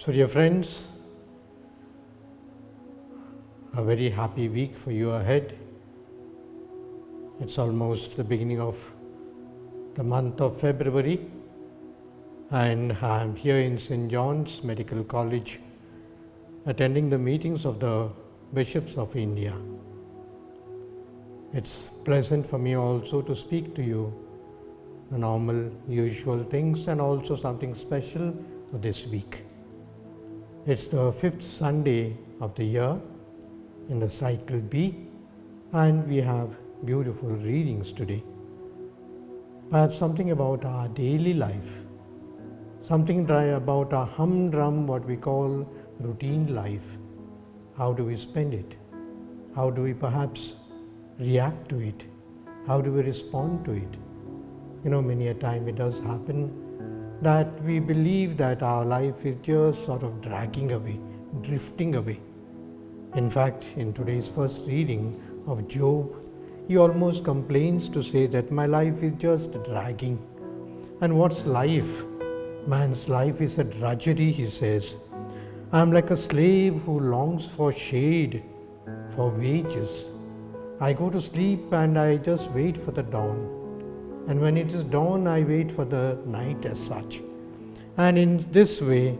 So dear friends, a very happy week for you ahead. It's almost the beginning of the month of February, and I'm here in St. John's Medical College attending the meetings of the bishops of India. It's pleasant for me also to speak to you the normal, usual things and also something special for this week. It's the 5th Sunday of the year in the cycle B, and we have beautiful readings today. Perhaps something about our daily life, something about our humdrum, what we call routine life. How do we spend it? How do we perhaps react to it? How do we respond to it? Many a time it does happen that we believe that our life is just sort of dragging away, drifting away. In fact, in today's first reading of Job, he almost complains to say that my life is just dragging. And what's life? Man's life is a drudgery, he says. I'm like a slave who longs for shade, for wages. I go to sleep and I just wait for the dawn. And when it is dawn, I wait for the night as such. And in this way,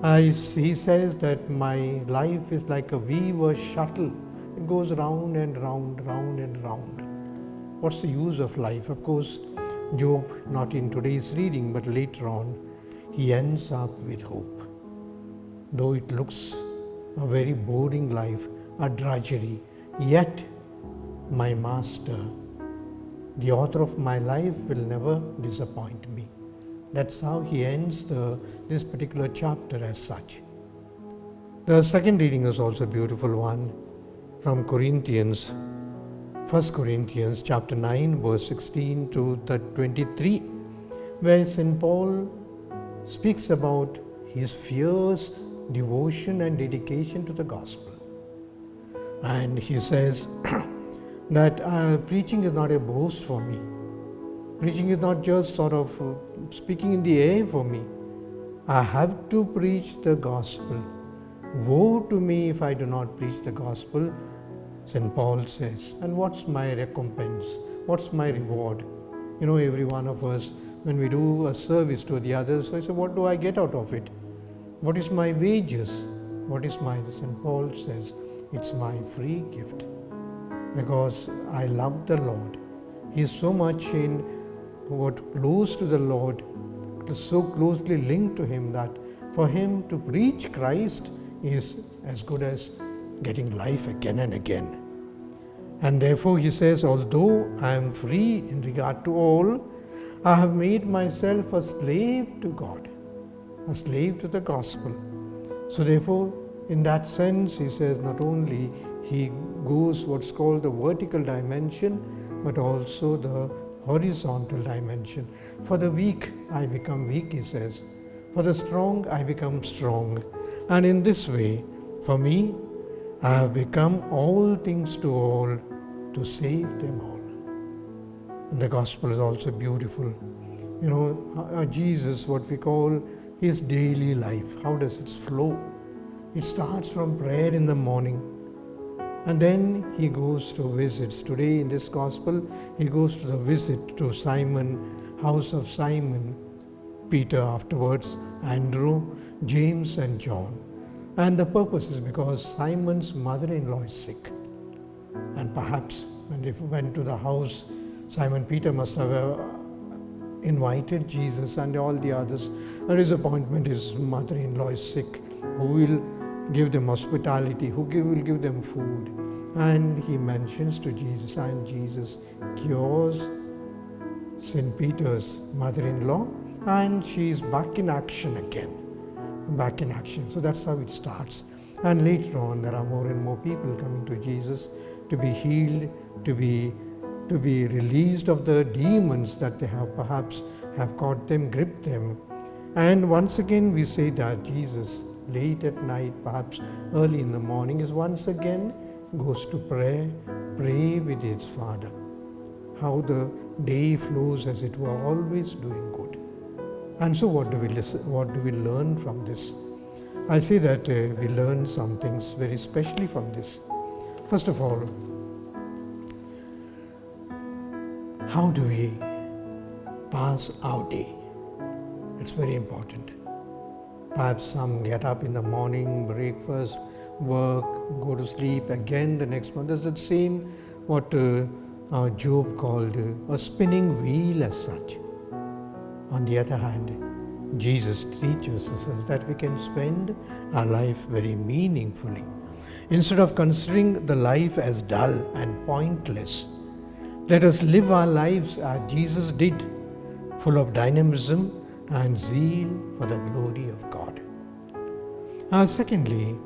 he says that my life is like a weaver's shuttle. It goes round and round, round and round. What's the use of life? Of course, Job, not in today's reading, but later on, he ends up with hope. Though it looks a very boring life, a drudgery, yet my master, the author of my life, will never disappoint me. That's how he ends this particular chapter as such. The second reading is also a beautiful one from 1 Corinthians chapter 9, verse 16 to 23, where St. Paul speaks about his fierce devotion and dedication to the gospel. And he says that preaching is not a boast for me. Preaching is not just sort of speaking in the air for me. I have to preach the gospel. Woe to me if I do not preach the gospel, St. Paul says. And what's my recompense? What's my reward? Every one of us, when we do a service to the others, I say, what do I get out of it? What is my wages? What is my, St. Paul says, it's my free gift. Because I love the Lord. He is so much close to the Lord, so closely linked to Him that for him to preach Christ is as good as getting life again and again. And therefore he says, although I am free in regard to all, I have made myself a slave to God, a slave to the gospel. So therefore, in that sense, he says not only he goes what's called the vertical dimension, but also the horizontal dimension. For the weak, I become weak, he says. For the strong, I become strong. And in this way, for me, I have become all things to all to save them all. And the gospel is also beautiful. Jesus, what we call his daily life, how does it flow? It starts from prayer in the morning, and then he goes to visits. Today in this gospel, he goes to the visit to Simon, house of Simon, Peter afterwards, Andrew, James and John. And the purpose is because Simon's mother-in-law is sick. And perhaps when they went to the house, Simon Peter must have invited Jesus and all the others. The disappointment, his mother-in-law is sick. Who will give them hospitality? Who will give them food? And he mentions to Jesus, and Jesus cures St. Peter's mother-in-law, and she is back in action again. Back in action. So that's how it starts. And later on, there are more and more people coming to Jesus to be healed, to be released of the demons that they have perhaps have caught them, gripped them. And once again we say that Jesus, late at night, perhaps early in the morning, is once again goes to pray with his Father. How the day flows, as it were, always doing good. And so what do we learn from this? I say that we learn some things very specially from this. First of all, how do we pass our day? It's very important. Perhaps some get up in the morning, breakfast, work, go to sleep, again the next one. There's the same what Job called a spinning wheel as such. On the other hand, Jesus teaches us that we can spend our life very meaningfully. Instead of considering the life as dull and pointless, let us live our lives as Jesus did, full of dynamism and zeal for the glory of God. Secondly,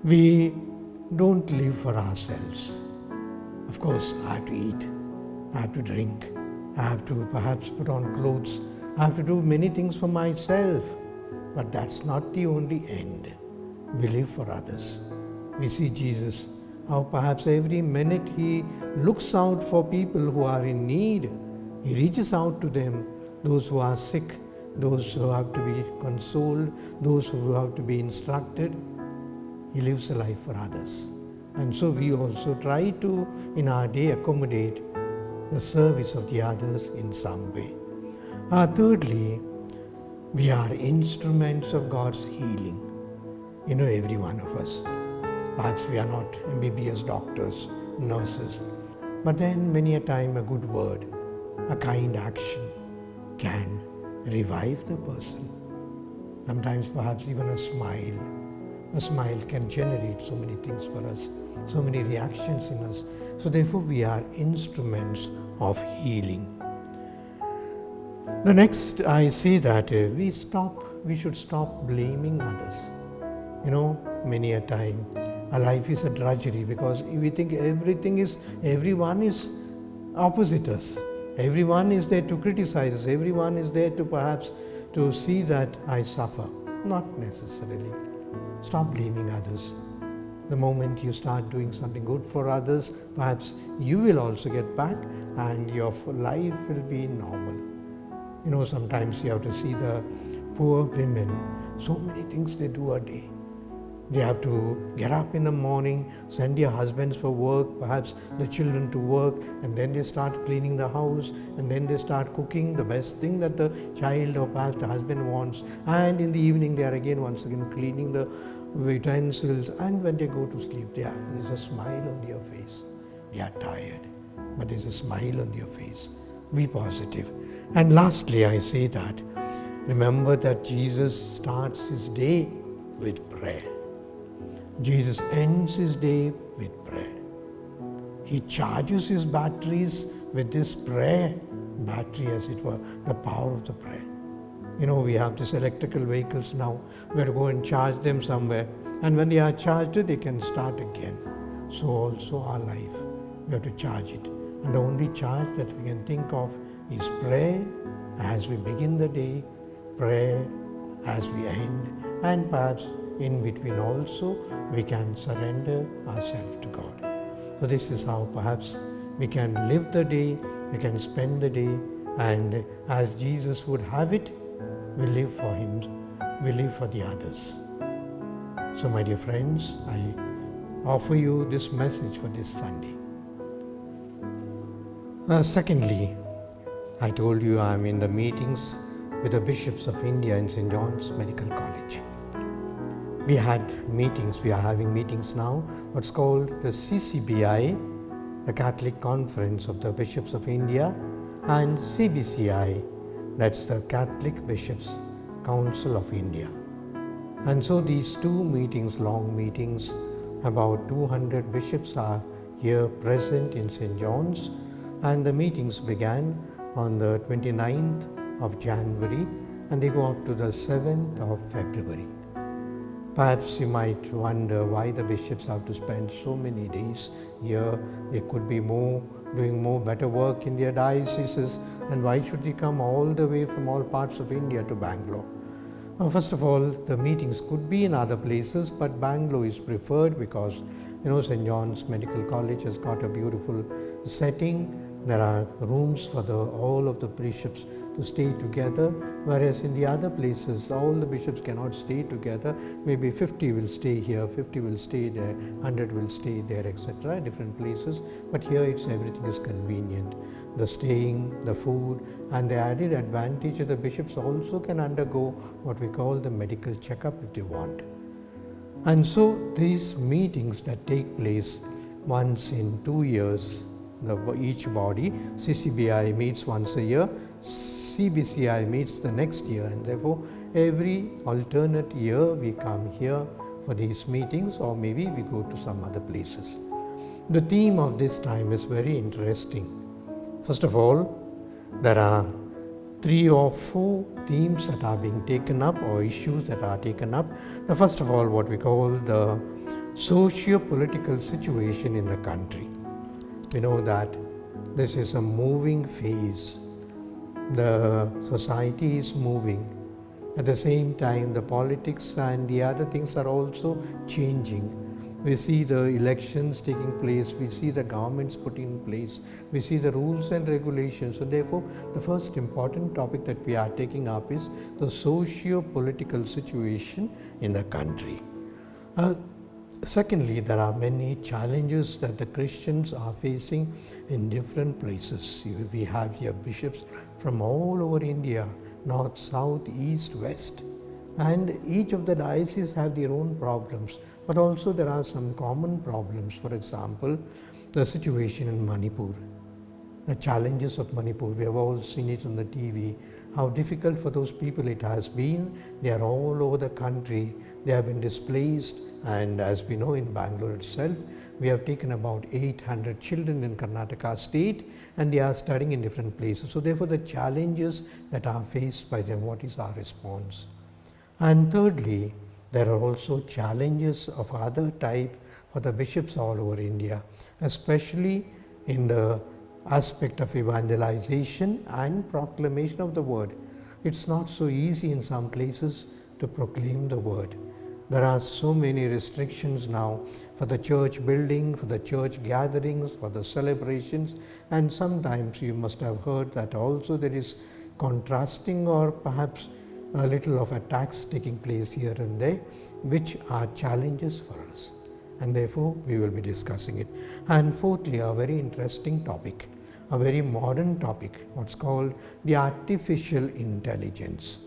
we don't live for ourselves. Of course, I have to eat, I have to drink, I have to perhaps put on clothes, I have to do many things for myself. But that's not the only end. We live for others. We see Jesus, how perhaps every minute he looks out for people who are in need. He reaches out to them, those who are sick, those who have to be consoled, those who have to be instructed. He lives a life for others. And so we also try to, in our day, accommodate the service of the others in some way. Thirdly, we are instruments of God's healing. Every one of us. Perhaps we are not MBBS doctors, nurses, but then many a time a good word, a kind action can revive the person. Sometimes perhaps even a smile. A smile can generate so many things for us, so many reactions in us. So therefore we are instruments of healing. The next, I say that we should stop blaming others. Many a time our life is a drudgery because we think everyone is opposite us. Everyone is there to criticize us. Everyone is there to perhaps to see that I suffer. Not necessarily. Stop blaming others. The moment you start doing something good for others, perhaps you will also get back and your life will be normal. Sometimes you have to see the poor women, so many things they do a day. They have to get up in the morning, send their husbands for work, perhaps the children to work, and then they start cleaning the house, and then they start cooking the best thing that the child or perhaps the husband wants. And in the evening they are once again cleaning the utensils, and when they go to sleep, there's a smile on their face. They are tired, but there's a smile on their face. Be positive. And lastly, I say that, remember that Jesus starts his day with prayer. Jesus ends his day with prayer. He charges his batteries with this prayer battery, as it were, the power of the prayer. We have these electrical vehicles now. We have to go and charge them somewhere. And when they are charged, they can start again. So also our life, we have to charge it. And the only charge that we can think of is prayer as we begin the day, prayer as we end, and perhaps in between also we can surrender ourselves to God. So this is how perhaps we can live the day, we can spend the day, and as Jesus would have it, we live for him, we live for the others. So my dear friends, I offer you this message for this Sunday. Secondly, I told you I'm in the meetings with the bishops of India in St. John's Medical College. We had meetings, we are having meetings now, what's called the CCBI, the Catholic Conference of the Bishops of India, and CBCI, that's the Catholic Bishops Council of India. And so these two meetings, long meetings, about 200 bishops are here present in St. John's, and the meetings began on the 29th of January and they go up to the 7th of February. Perhaps you might wonder why the bishops have to spend so many days here. They could be doing more better work in their dioceses, and why should they come all the way from all parts of India to Bangalore? Now, first of all, the meetings could be in other places, but Bangalore is preferred because St. John's Medical College has got a beautiful setting There are rooms for all of the bishops to stay together, whereas in the other places, all the bishops cannot stay together. Maybe 50 will stay here, 50 will stay there, 100 will stay there, etc., different places. But here everything is convenient. The staying, the food, and the added advantage of the bishops also can undergo what we call the medical checkup if they want. And so these meetings that take place once in 2 years, each body, CCBI meets once a year, CBCI meets the next year, and therefore every alternate year we come here for these meetings, or maybe we go to some other places. The theme of this time is very interesting. First of all, there are 3 or 4 themes that are being taken up, or issues that are taken up. The first of all, what we call the socio-political situation in the country. We know that this is a moving phase. The society is moving. At the same time, the politics and the other things are also changing. We see the elections taking place, we see the governments put in place, we see the rules and regulations. So therefore, the first important topic that we are taking up is the socio-political situation in the country. Secondly, there are many challenges that the Christians are facing in different places. We have here bishops from all over India, north, south, east, west, and each of the dioceses have their own problems, but also there are some common problems. For example, the situation in Manipur, the challenges of Manipur. We have all seen it on the TV, how difficult for those people it has been. They are all over the country, they have been displaced. And as we know, in Bangalore itself, we have taken about 800 children in Karnataka state, and they are studying in different places. So therefore, the challenges that are faced by them, what is our response? And thirdly, there are also challenges of other type for the bishops all over India, especially in the aspect of evangelization and proclamation of the word. It's not so easy in some places to proclaim the word. There are so many restrictions now for the church building, for the church gatherings, for the celebrations, and sometimes you must have heard that also there is contrasting or perhaps a little of attacks taking place here and there, which are challenges for us, and therefore we will be discussing it. And fourthly, a very interesting topic, a very modern topic, what's called the artificial intelligence.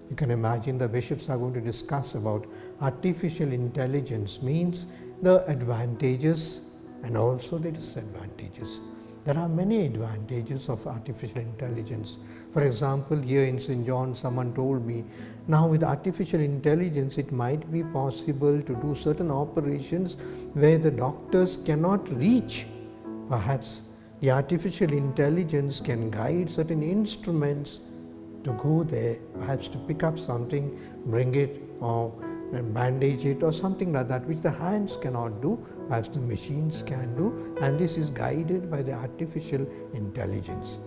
You can imagine the bishops are going to discuss about artificial intelligence, means the advantages and also the disadvantages. There are many advantages of artificial intelligence. For example, here in St. John, someone told me, now with artificial intelligence, it might be possible to do certain operations where the doctors cannot reach. Perhaps the artificial intelligence can guide certain instruments to go there, perhaps to pick up something, bring it, or bandage it, or something like that, which the hands cannot do, perhaps the machines can do, and this is guided by the artificial intelligence.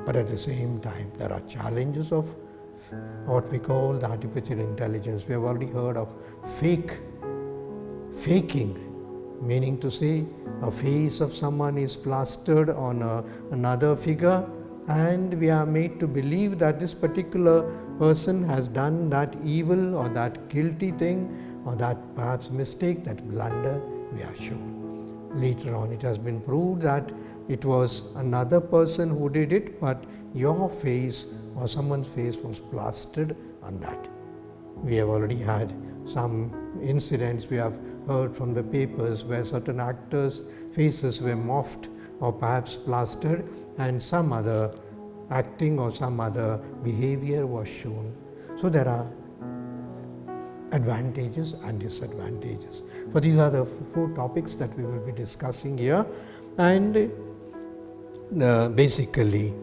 But at the same time, there are challenges of what we call the artificial intelligence. We have already heard of faking, meaning to say a face of someone is plastered on another figure, and we are made to believe that this particular person has done that evil or that guilty thing or that perhaps mistake, that blunder we are shown. Later on, it has been proved that it was another person who did it, but your face or someone's face was plastered on that. We have already had some incidents we have heard from the papers where certain actors' faces were morphed or perhaps plastered, and some other acting or some other behavior was shown. So there are advantages and disadvantages. So these are the 4 topics that we will be discussing here, and basically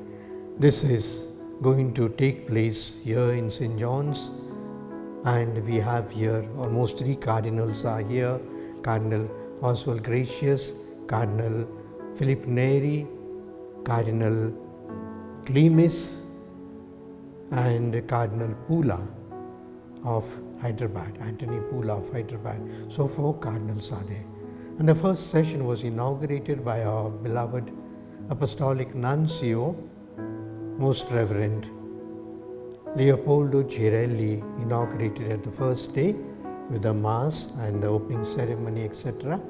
this is going to take place here in St. John's, and we have here almost 3 cardinals are here: Cardinal Oswald Gracious, Cardinal Philip Neri, Cardinal Clemis, and Cardinal Pula of Hyderabad, Anthony Pula of Hyderabad. So 4 cardinals are there. And the first session was inaugurated by our beloved Apostolic Nuncio, Most Reverend Leopoldo Girelli, inaugurated at the first day with the Mass and the opening ceremony, etc.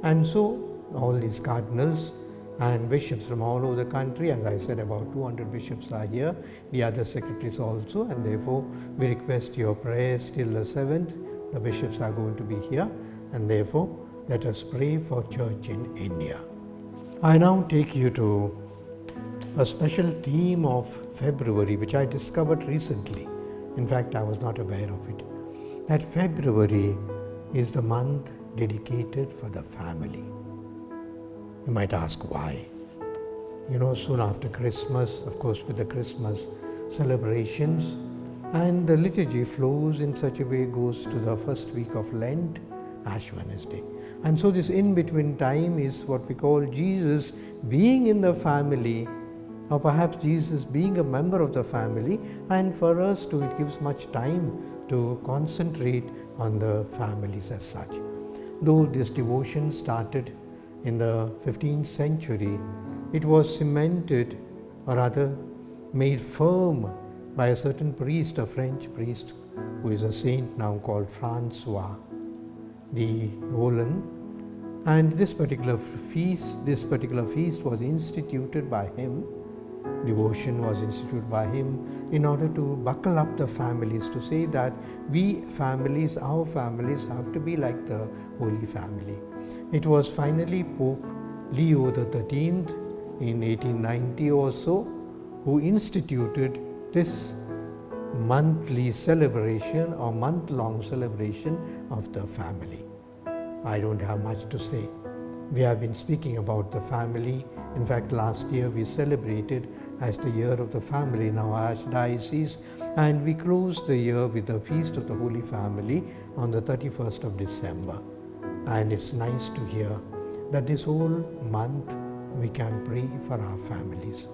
And so all these cardinals and bishops from all over the country, as I said, about 200 bishops are here, the other secretaries also, and therefore we request your prayers till the 7th. The bishops are going to be here, and therefore let us pray for Church in India. I now take you to a special theme of February, which I discovered recently. In fact, I was not aware of it. That February is the month dedicated for the family. You might ask why. Soon after Christmas, of course, with the Christmas celebrations, and the liturgy flows in such a way, goes to the first week of Lent, Ash Wednesday. And so this in-between time is what we call Jesus being in the family, or perhaps Jesus being a member of the family, and for us too, it gives much time to concentrate on the families as such. Though this devotion started in the 15th century, it was cemented, or rather made firm, by a certain priest, a French priest, who is a saint now, called Francois de Roland. And this particular feast was instituted by him. Devotion was instituted by him in order to buckle up the families, to say that our families have to be like the Holy Family. It was finally Pope Leo XIII in 1890 or so who instituted this monthly celebration or month-long celebration of the family. I don't have much to say. We have been speaking about the family. In fact, last year we celebrated as the year of the family in our Archdiocese, and we closed the year with the Feast of the Holy Family on the 31st of December. And it's nice to hear that this whole month we can pray for our families.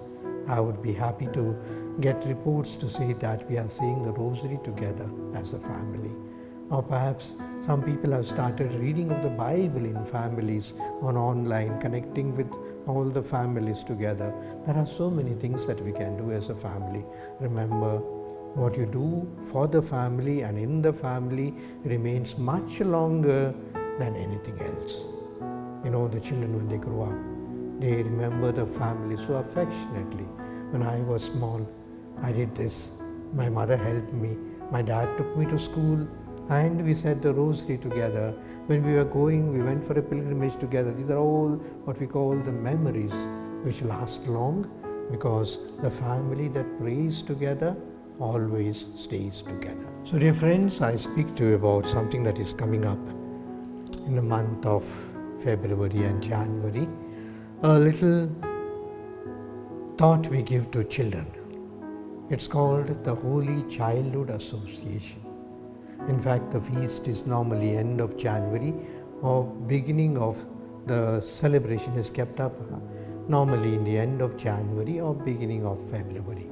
I would be happy to get reports to say that we are saying the Rosary together as a family. Or perhaps some people have started reading of the Bible in families on online, connecting with all the families together. There are so many things that we can do as a family. Remember, what you do for the family and in the family remains much longer than anything else. The children, when they grow up, they remember the family so affectionately. When I was small, I did this. My mother helped me. My dad took me to school, and we said the Rosary together. When we were going, we went for a pilgrimage together. These are all what we call the memories which last long, because the family that prays together always stays together. So dear friends, I speak to you about something that is coming up in the month of February and January. A little thought we give to children. It's called the Holy Childhood Association. In fact, the feast is normally end of January, or beginning of the celebration is kept up normally in the end of January or beginning of February.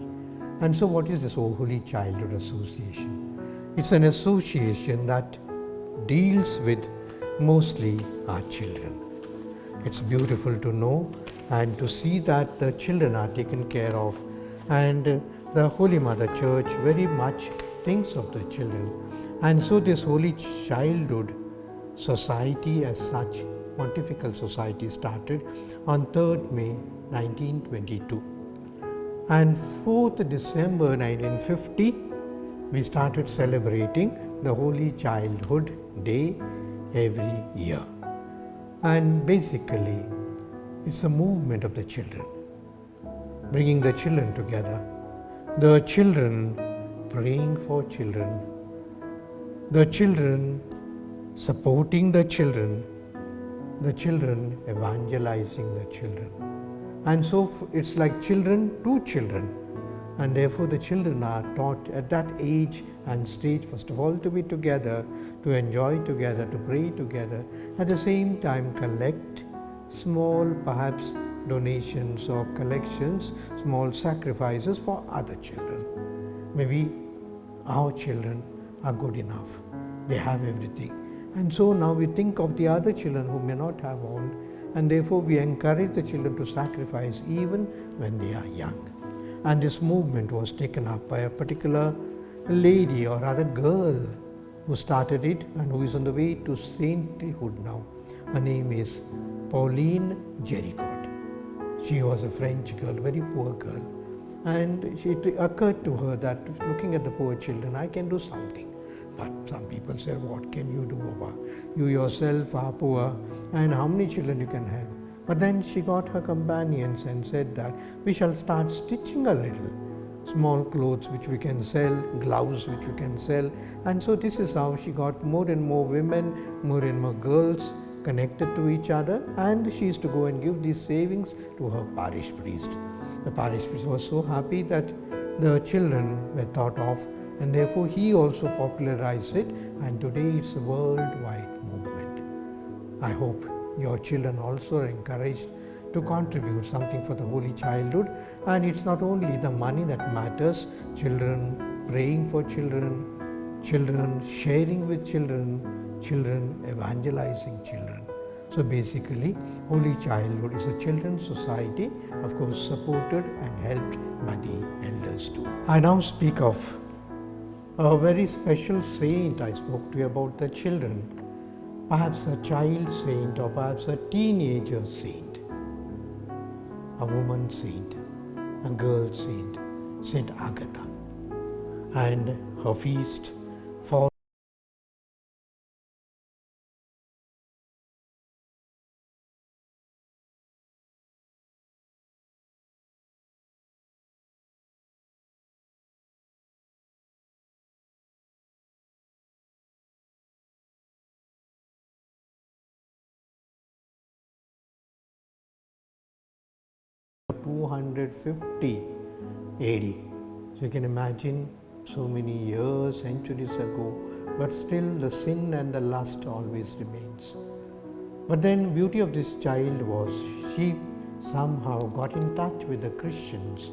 And so what is this Holy Childhood Association? It's an association that deals with mostly our children. It's beautiful to know and to see that the children are taken care of, and the Holy Mother Church very much thinks of the children. And so this Holy Childhood Society as such, Pontifical Society, started on 3rd May 1922. And 4th December 1950, we started celebrating the Holy Childhood Day every year. And basically, it's a movement of the children, bringing the children together, the children praying for children, the children supporting the children evangelizing the children. And so it's like children to children. And therefore the children are taught at that age and stage, first of all, to be together, to enjoy together, to pray together, at the same time collect small, perhaps, donations or collections, small sacrifices for other children. Maybe our children are good enough, they have everything. And so now we think of the other children who may not have all, and therefore we encourage the children to sacrifice even when they are young. And this movement was taken up by a particular lady or rather girl who started it and who is on the way to sainthood now. Her name is Pauline Jericot. She was a French girl, very poor girl. And it occurred to her that looking at the poor children, I can do something. But some people said, what can you do, Baba? You yourself are poor, and how many children you can help? But then she got her companions and said that we shall start stitching a little. Small clothes which we can sell, gloves which we can sell. And so this is how she got more and more women, more and more girls connected to each other, and she used to go and give these savings to her parish priest. The parish priest was so happy that the children were thought of, and therefore he also popularized it, and today it's a worldwide movement. I hope your children also are encouraged to contribute something for the Holy Childhood, and it's not only the money that matters, children praying for children, children sharing with children, children evangelizing children. So basically, Holy Childhood is a children's society, of course supported and helped by the elders too. I now speak of a very special saint. I spoke to you about the children, perhaps a child saint or perhaps a teenager saint, a woman saint, a girl saint, Saint Agatha. And her feast falls in 250 AD. So you can imagine so many years, centuries ago, but still the sin and the lust always remains. But then beauty of this child was she somehow got in touch with the Christians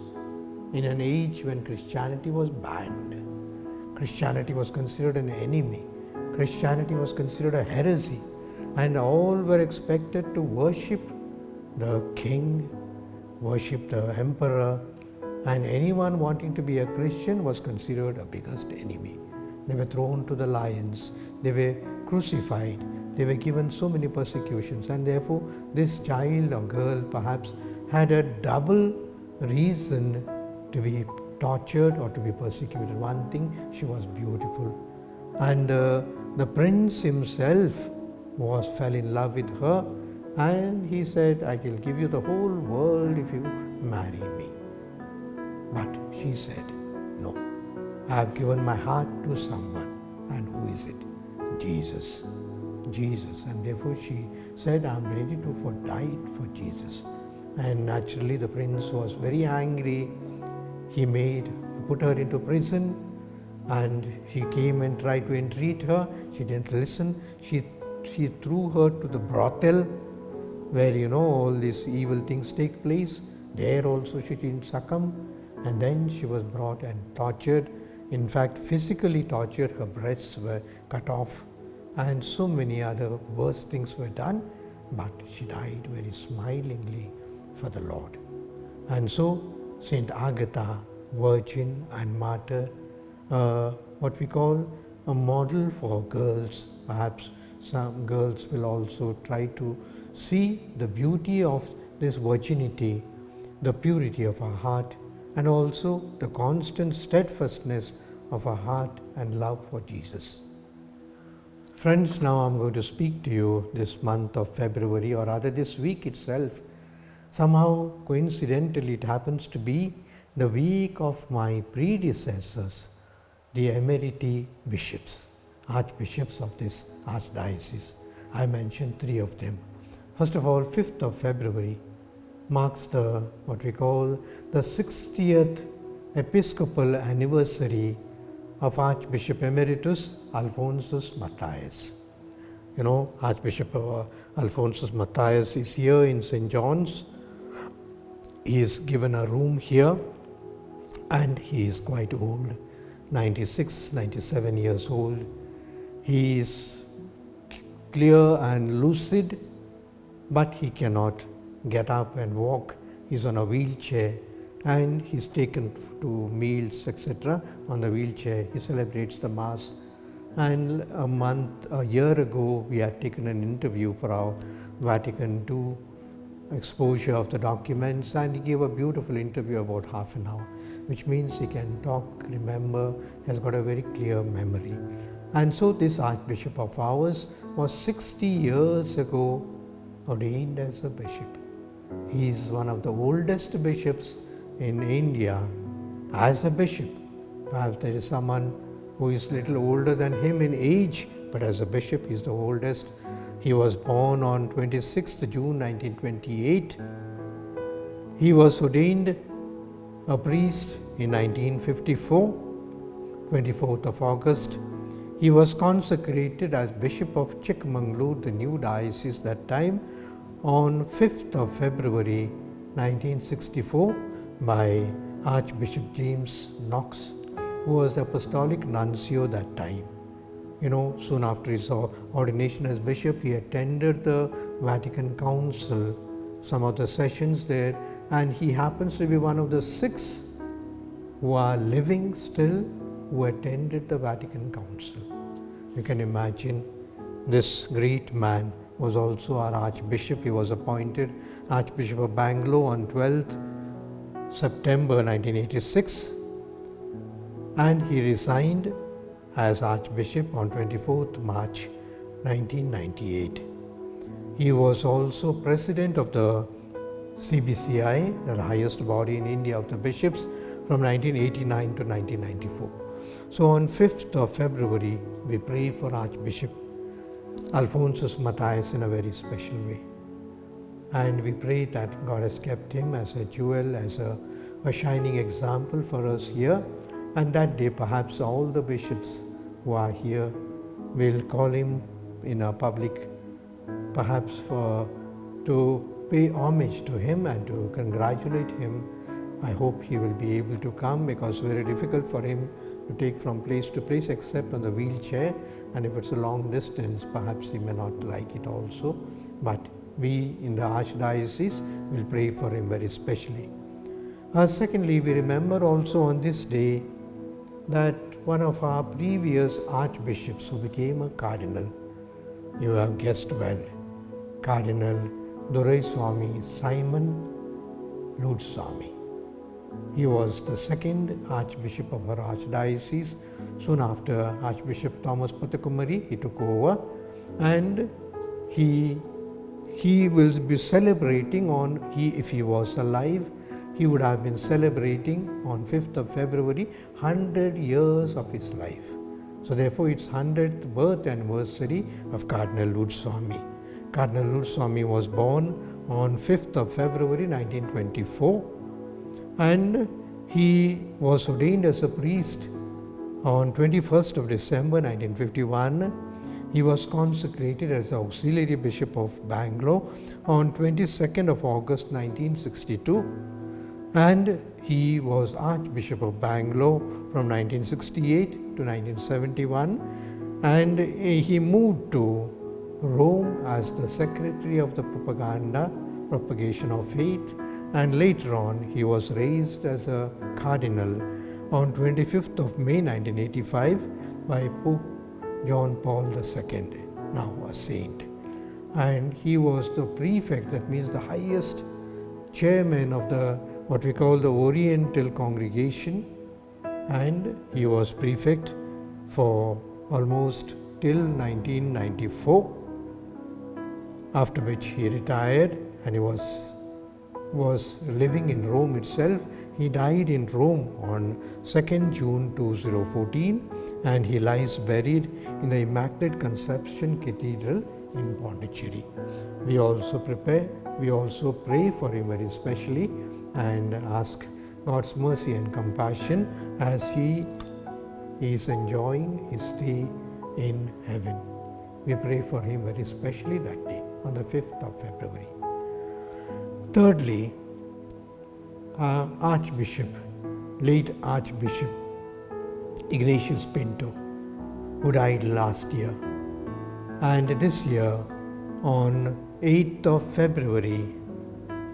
in an age when Christianity was banned. Christianity was considered an enemy. Christianity was considered a heresy, and all were expected to worship the king, worship the emperor, and anyone wanting to be a Christian was considered a biggest enemy. They were thrown to the lions, they were crucified, they were given so many persecutions, and therefore this child or girl perhaps had a double reason to be tortured or to be persecuted. One thing, she was beautiful, and the prince himself fell in love with her, and he said, I will give you the whole world if you marry me. But she said, no, I have given my heart to someone. And who is it? Jesus. Jesus. And therefore she said, I am ready to die for Jesus. And naturally the prince was very angry. He put her into prison, and he came and tried to entreat her. She didn't listen. She threw her to the brothel where all these evil things take place. There also she didn't succumb, and then she was brought and tortured. In fact, physically tortured. Her breasts were cut off, and so many other worse things were done, but she died very smilingly for the Lord. And so Saint Agatha, virgin and martyr, what we call a model for girls. Perhaps some girls will also try to see the beauty of this virginity, the purity of her heart, and also the constant steadfastness of her heart and love for Jesus. Friends, now I'm going to speak to you this month of February, or rather this week itself. Somehow, coincidentally, it happens to be the week of my predecessors, the emeriti bishops, archbishops of this archdiocese. I mentioned 3 of them. First of all, 5th of February marks what we call the 60th episcopal anniversary of Archbishop Emeritus Alphonsus Matthias. Archbishop Alphonsus Matthias is here in St. John's. He is given a room here, and he is quite old, 96, 97 years old. He is clear and lucid, but he cannot get up and walk. He's on a wheelchair and he's taken to meals, etc. on the wheelchair. He celebrates the Mass. And a year ago, we had taken an interview for our Vatican II exposure of the documents, and he gave a beautiful interview about half an hour, which means he can talk, remember, has got a very clear memory. And so this Archbishop of ours was 60 years ago ordained as a bishop. He is one of the oldest bishops in India as a bishop. Perhaps there is someone who is little older than him in age, but as a bishop he is the oldest. He was born on 26th June 1928. He was ordained a priest in 1954, 24th of August. He was consecrated as Bishop of Chikmagalur, the new diocese that time, on 5th of February 1964 by Archbishop James Knox, who was the apostolic nuncio that time. Soon after his ordination as bishop, he attended the Vatican Council, some of the sessions there, and he happens to be one of the 6 who are living still who attended the Vatican Council. You can imagine this great man was also our Archbishop. He was appointed Archbishop of Bangalore on 12th September 1986, and he resigned as Archbishop on 24th March 1998. He was also President of the CBCI, the highest body in India of the bishops, from 1989 to 1994. So on 5th of February, we pray for Archbishop Alphonsus Matthias in a very special way. And we pray that God has kept him as a jewel, as a shining example for us here. And that day, perhaps all the bishops who are here will call him in a public, perhaps to pay homage to him and to congratulate him. I hope he will be able to come, because it's very difficult for him to take from place to place except on the wheelchair, and if it's a long distance, perhaps he may not like it also. But we in the Archdiocese will pray for him very specially. Secondly, we remember also on this day that one of our previous archbishops who became a cardinal, you have guessed well, Cardinal Doraiswamy Simon Ludswamy. He was the second Archbishop of our Archdiocese. Soon after Archbishop Thomas Pathakumari, he took over, and he will be celebrating if he was alive, he would have been celebrating on 5th of February 100 years of his life. So therefore it's 100th birth anniversary of Cardinal Ludswamy. Cardinal Ludswamy was born on 5th of February 1924, and he was ordained as a priest on 21st of December 1951. He was consecrated as the Auxiliary Bishop of Bangalore on 22nd of August 1962. And he was Archbishop of Bangalore from 1968 to 1971, and he moved to Rome as the Secretary of the Propagation of Faith, and later on he was raised as a Cardinal on 25th of May 1985 by Pope John Paul II, now a saint. And he was the prefect, that means the highest chairman of what we call the Oriental Congregation, and he was prefect for almost till 1994, after which he retired, and he was living in Rome itself. He died in Rome on 2nd June 2014, and he lies buried in the Immaculate Conception Cathedral in Pondicherry. We also pray for him very specially and ask God's mercy and compassion as he is enjoying his stay in heaven. We pray for him very specially that day, on the 5th of February. Thirdly, our Archbishop, late Archbishop Ignatius Pinto, who died last year. And this year, on 8th of February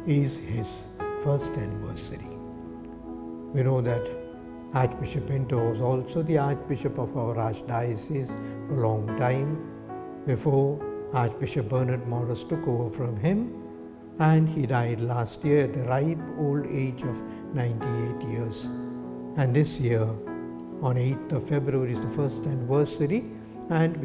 is his first anniversary. We know that Archbishop Pinto was also the Archbishop of our Archdiocese for a long time before Archbishop Bernard Morris took over from him, and he died last year at the ripe old age of 98 years. And this year, on 8th of February, is the first anniversary, and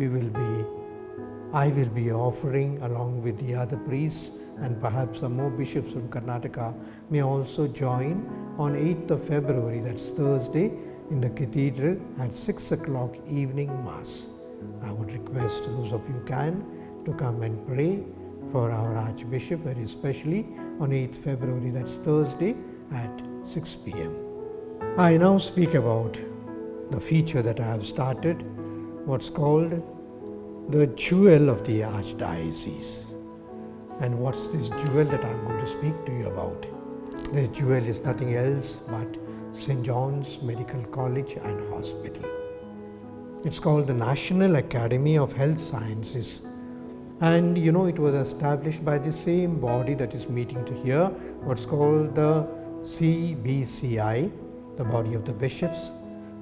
I will be offering, along with the other priests and perhaps some more bishops from Karnataka may also join on 8th of February, that's Thursday, in the cathedral at 6 o'clock evening mass. I would request those of you can to come and pray for our Archbishop, very especially on 8th February, that's Thursday at 6 p.m. I now speak about the feature that I have started, what's called the jewel of the Archdiocese. And what's this jewel that I'm going to speak to you about? This jewel is nothing else but St. John's Medical College and Hospital. It's called the National Academy of Health Sciences. And it was established by the same body that is meeting to here, what's called the CBCI, the body of the bishops.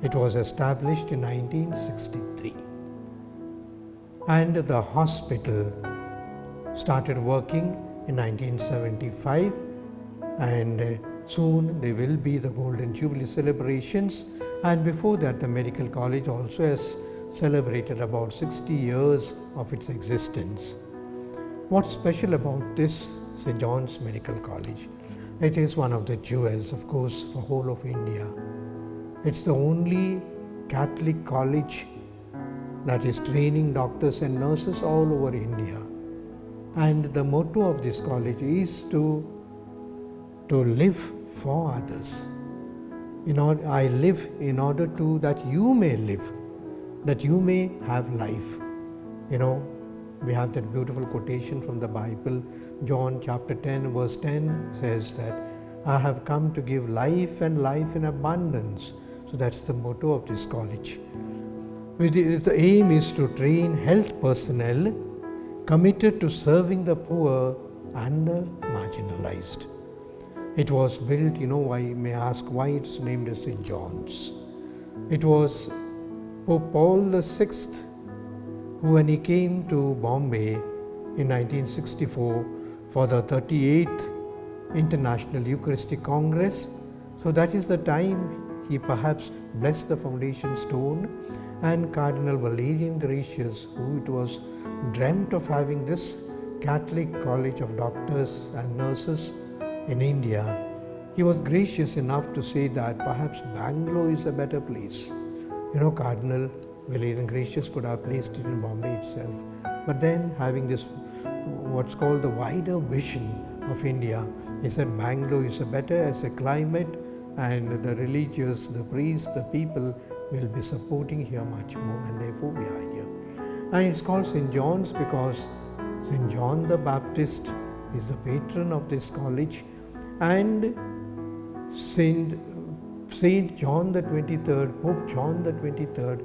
It was established in 1963. And the hospital started working in 1975, and soon there will be the Golden Jubilee celebrations. And before that, the medical college also has celebrated about 60 years of its existence. What's special about this St. John's Medical College? It is one of the jewels, of course, for whole of India. It's the only Catholic college that is training doctors and nurses all over India. And the motto of this college is to live for others. I live in order to that you may live, that you may have life. We have that beautiful quotation from the Bible. John chapter 10 verse 10 says that I have come to give life and life in abundance. So that's the motto of this college. The aim is to train health personnel committed to serving the poor and the marginalized. It was built, why you may ask why it's named as St. John's. It was Pope Paul VI who, when he came to Bombay in 1964 for the 38th International Eucharistic Congress, so that is the time he perhaps blessed the foundation stone, and Cardinal Valerian Gracious, who it was dreamt of having this Catholic College of Doctors and Nurses in India, he was gracious enough to say that perhaps Bangalore is a better place. Cardinal Valerian Gracious could have placed it in Bombay itself. But then, having this what's called the wider vision of India, he said Bangalore is better as a climate, and the religious, the priests, the people will be supporting here much more, and therefore we are here. And it's called St. John's because St. John the Baptist is the patron of this college, and Saint John the 23rd, Pope John the 23rd,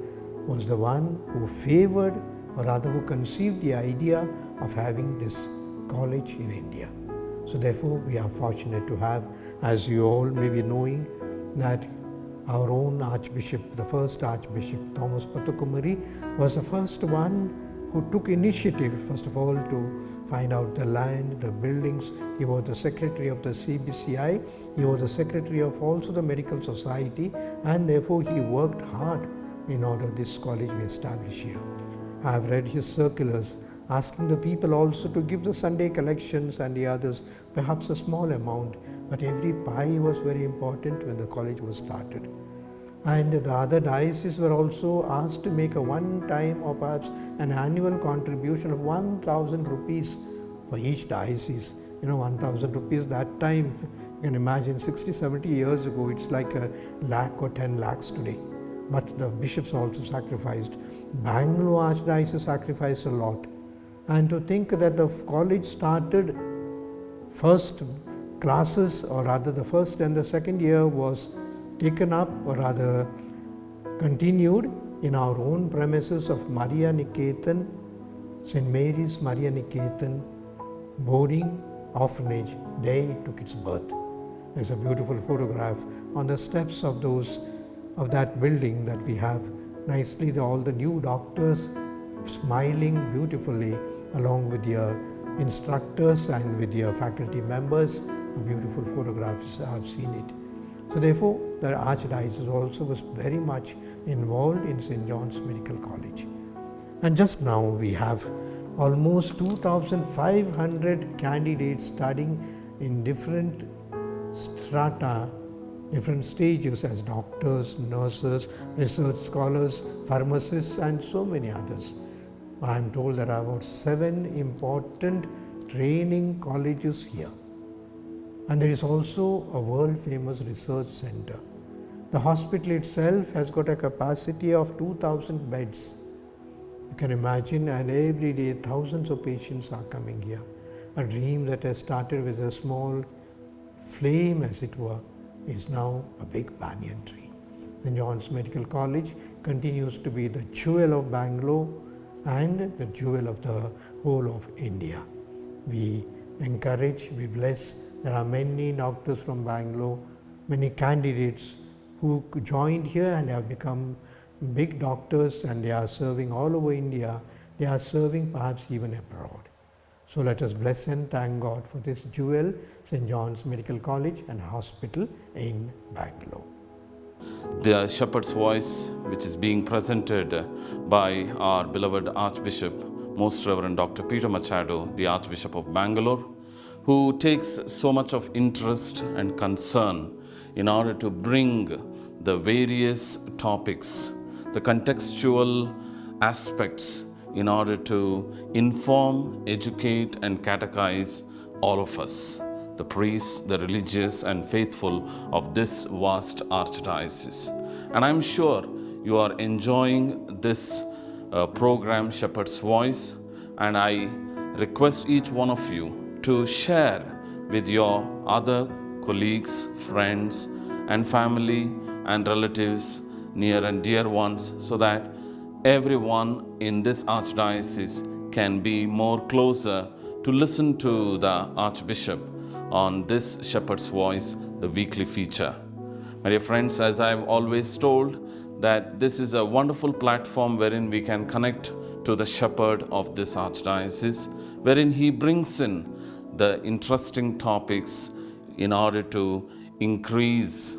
was the one who favored, or rather who conceived the idea of having this college in India. So therefore we are fortunate to have, as you all may be knowing, that our own Archbishop, the first Archbishop, Thomas Pathukumari, was the first one who took initiative, first of all, to find out the land, the buildings. He was the secretary of the CBCI. He was the secretary of also the Medical Society, and therefore he worked hard in order this college be established here. I have read his circulars asking the people also to give the Sunday collections and the others, perhaps a small amount, but every pie was very important when the college was started. And the other dioceses were also asked to make a one-time or perhaps an annual contribution of 1,000 rupees for each diocese. 1,000 rupees that time, you can imagine 60, 70 years ago, it's like a lakh or 10 lakhs today. But the bishops also sacrificed. Bangalore Archdiocese sacrificed a lot. And to think that the college started first classes, or rather the first and the second year was taken up, or rather continued in our own premises of Maria Niketan, St. Mary's Maria Niketan, boarding orphanage, there it took its birth. There's a beautiful photograph on the steps of that building that we have. Nicely, all the new doctors smiling beautifully along with your instructors and with your faculty members. A beautiful photographs, I've seen it. So therefore, the Archdiocese also was very much involved in St. John's Medical College. And just now we have almost 2,500 candidates studying in different strata, different stages as doctors, nurses, research scholars, pharmacists, and so many others. I am told there are about 7 important training colleges here. And there is also a world famous research center. The hospital itself has got a capacity of 2,000 beds. You can imagine, and every day thousands of patients are coming here. A dream that has started with a small flame, as it were, is now a big banyan tree. St. John's Medical College continues to be the jewel of Bangalore and the jewel of the whole of India. We encourage, we bless. There are many doctors from Bangalore, many candidates who joined here and have become big doctors, and they are serving all over India. They are serving perhaps even abroad. So let us bless and thank God for this jewel, St. John's Medical College and Hospital in Bangalore. The Shepherd's Voice, which is being presented by our beloved Archbishop, Most Reverend Dr. Peter Machado, the Archbishop of Bangalore, who takes so much of interest and concern in order to bring the various topics, the contextual aspects, in order to inform, educate, and catechize all of us, the priests, the religious, and faithful of this vast archdiocese. And I'm sure you are enjoying this program, Shepherd's Voice, and I request each one of you to share with your other colleagues, friends, and family and relatives, near and dear ones, so that everyone in this archdiocese can be more closer to listen to the Archbishop on this Shepherd's Voice, the weekly feature. My dear friends, as I've always told, that this is a wonderful platform wherein we can connect to the shepherd of this archdiocese, wherein he brings in the interesting topics in order to increase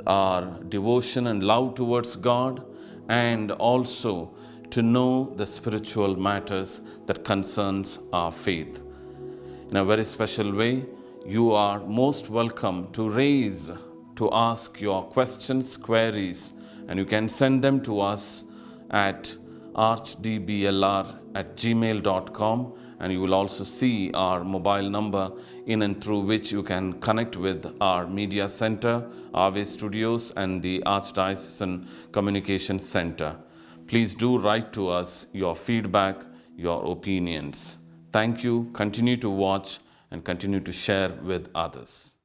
our devotion and love towards God, and also to know the spiritual matters that concerns our faith. In a very special way, you are most welcome to ask your questions, queries, and you can send them to us at archdblr@gmail.com, and you will also see our mobile number in and through which you can connect with our media center, Ave Studios, and the Archdiocesan Communication Center. Please do write to us your feedback, your opinions. Thank you. Continue to watch and continue to share with others.